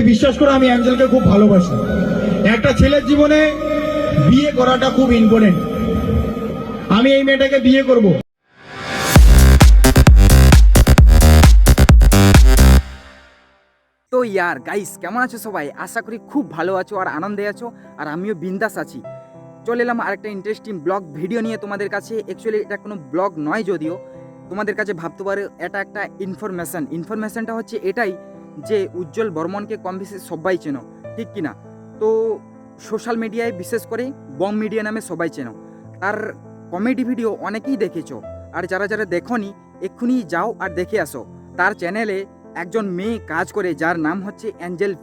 বিশ্বাস করে আমি অ্যাঞ্জেলকে খুব ভালোবাসি। একটা ছেলের জীবনে বিয়ে করাটা খুব ইম্পর্টেন্ট। আমি এই মেয়েটাকে বিয়ে করব। তো ইয়ার গাইস, কেমন আছো সবাই? আশা করি খুব ভালো আছো আর আনন্দে আছো, আর আমিও বিন্দাস আছি। চলে এলাম আরেকটা ইন্টারেস্টিং ব্লগ ভিডিও নিয়ে তোমাদের কাছে। অ্যাকচুয়ালি এটা কোনো ব্লগ নয়, যদিও তোমাদের কাছে ভাবতে পারো এটা একটা ইনফরমেশনটা হচ্ছে এটাই যে উজ্জ্বল বর্মনকে কম বেশি সবাই চেনো, ঠিক কিনা? তো সোশ্যাল মিডিয়ায় বিশেষ করে বং মিডিয়া নামে সবাই চেনো। তার কমেডি ভিডিও অনেকেই দেখেছো, আর যারা যারা দেখোনি এক্ষুনি যাও আর দেখে আসো। তার চ্যানেলে একজন মেয়ে কাজ করে যার নাম হচ্ছে অ্যাঞ্জেল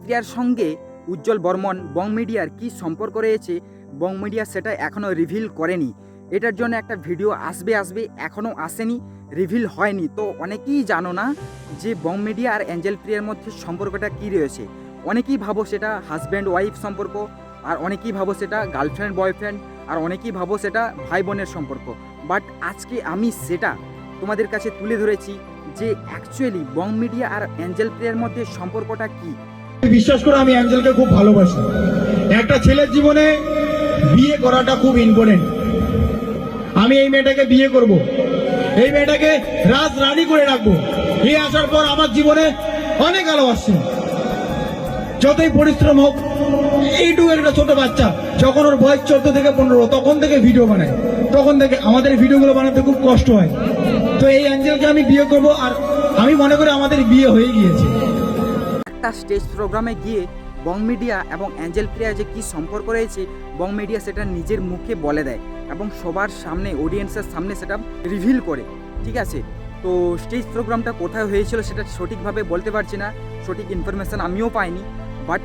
প্রিয়ার সঙ্গে উজ্জ্বল বর্মন বং মিডিয়ার কী সম্পর্ক রয়েছে, বং মিডিয়া সেটা এখনও রিভিল করেনি। এটার জন্য একটা ভিডিও আসবে এখনও আসেনি, রিভিল হয়নি। তো অনেকেই জানো না যে বং মিডিয়া আর অ্যাঞ্জেল প্রিয়ার মধ্যে সম্পর্কটা কী রয়েছে। অনেকেই ভাবো সেটা হাজব্যান্ড ওয়াইফ সম্পর্ক, আর অনেকেই ভাবো সেটা গার্লফ্রেন্ড বয়ফ্রেন্ড, আর অনেকেই ভাবো সেটা ভাই বোনের সম্পর্ক। বাট আজকে আমি সেটা তোমাদের কাছে তুলে ধরেছি যে অ্যাকচুয়ালি বং মিডিয়া আর অ্যাঞ্জেল প্রিয়ার মধ্যে সম্পর্কটা কী। বিশ্বাস করে আমি অ্যাঞ্জেলকে খুব ভালোবাসি। একটা ছেলের জীবনে বিয়ে করাটা খুব ইম্পর্টেন্ট। আমি এই মেয়েটাকে বিয়ে করব। এই মেয়েটাকে রাজ রানী করে রাখবো। এই আসার পর আমার জীবনে অনেক আলো আসছে। যতই পরিশ্রম হোক, এইটুকু একটা ছোট বাচ্চা যখন ওর বয়স 14 থেকে 15, তখন থেকে ভিডিও বানায়। তখন থেকে আমাদের ভিডিওগুলো বানাতে খুব কষ্ট হয়। তো এই অ্যাঞ্জেলকে আমি বিয়ে করব, আর আমি মনে করি আমাদের বিয়ে হয়ে গিয়েছে। একটা স্টেজ প্রোগ্রামে গিয়ে বং মিডিয়া এবং অ্যাঞ্জেল প্রিয়া যে কী সম্পর্ক রয়েছে, বং মিডিয়া সেটা নিজের মুখে বলে দেয় এবং সবার সামনে, অডিয়েন্সের সামনে সেটা রিভিল করে, ঠিক আছে? তো স্টেজ প্রোগ্রামটা কোথায় হয়েছিল সেটা সঠিকভাবে বলতে পারছি না, সঠিক ইনফরমেশান আমিও পাইনি। বাট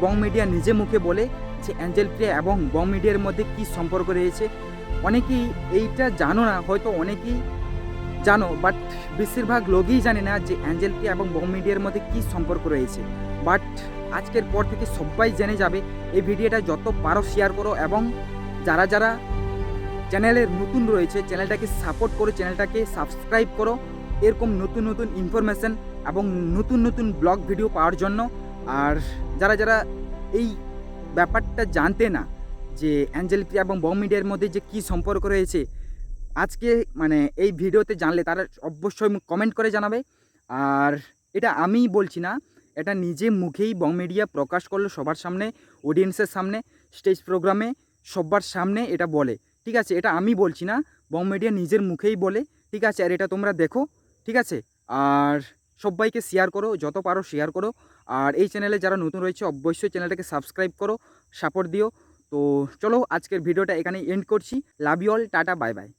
বং মিডিয়া নিজে মুখে বলে যে অ্যাঞ্জেল প্রিয়া এবং বং মিডিয়ার মধ্যে কী সম্পর্ক রয়েছে। অনেকেই এইটা জানো না, হয়তো অনেকেই জানো, বাট বেশিরভাগ লোকই জানে না যে অ্যাঞ্জেল প্রিয়া এবং বং মিডিয়ার মধ্যে কী সম্পর্ক রয়েছে। বাট আজকের পর থেকে সবাই জেনে যাবে। এই ভিডিওটা যত পারো শেয়ার করো, এবং যারা যারা চ্যানেলে নতুন রয়েছে চ্যানেলটাকে সাপোর্ট করো, চ্যানেলটাকে সাবস্ক্রাইব করো এরকম নতুন নতুন ইনফরমেশান এবং নতুন নতুন ব্লগ ভিডিও পাওয়ার জন্য। আর যারা যারা এই ব্যাপারটা জানতে না যে অ্যাঞ্জেল প্রিয়া এবং বং মিডিয়ার মধ্যে যে কী সম্পর্ক রয়েছে, আজকে মানে এই ভিডিওতে জানলে তারা অবশ্যই কমেন্ট করে জানাবে। আর এটা আমি বলছি না, এটা নিজে মুখেই বং মিডিয়া প্রকাশ করলো সবার সামনে, অডিয়েন্সের সামনে, স্টেজ প্রোগ্রামে সবার সামনে এটা বলে, ঠিক আছে? এটা আমি বলছি না, বং মিডিয়া নিজের মুখেই বলে, ঠিক আছে? আর এটা তোমরা দেখো, ঠিক আছে? আর সবাইকে শেয়ার করো, যত পারো শেয়ার করো। আর এই চ্যানেলে যারা নতুন রয়েছে অবশ্যই চ্যানেলটাকে সাবস্ক্রাইব করো, সাপোর্ট দিও। তো চলো আজকের ভিডিওটা এখানে এন্ড করছি। লাভ ইউ অল, টাটা, বাই বাই।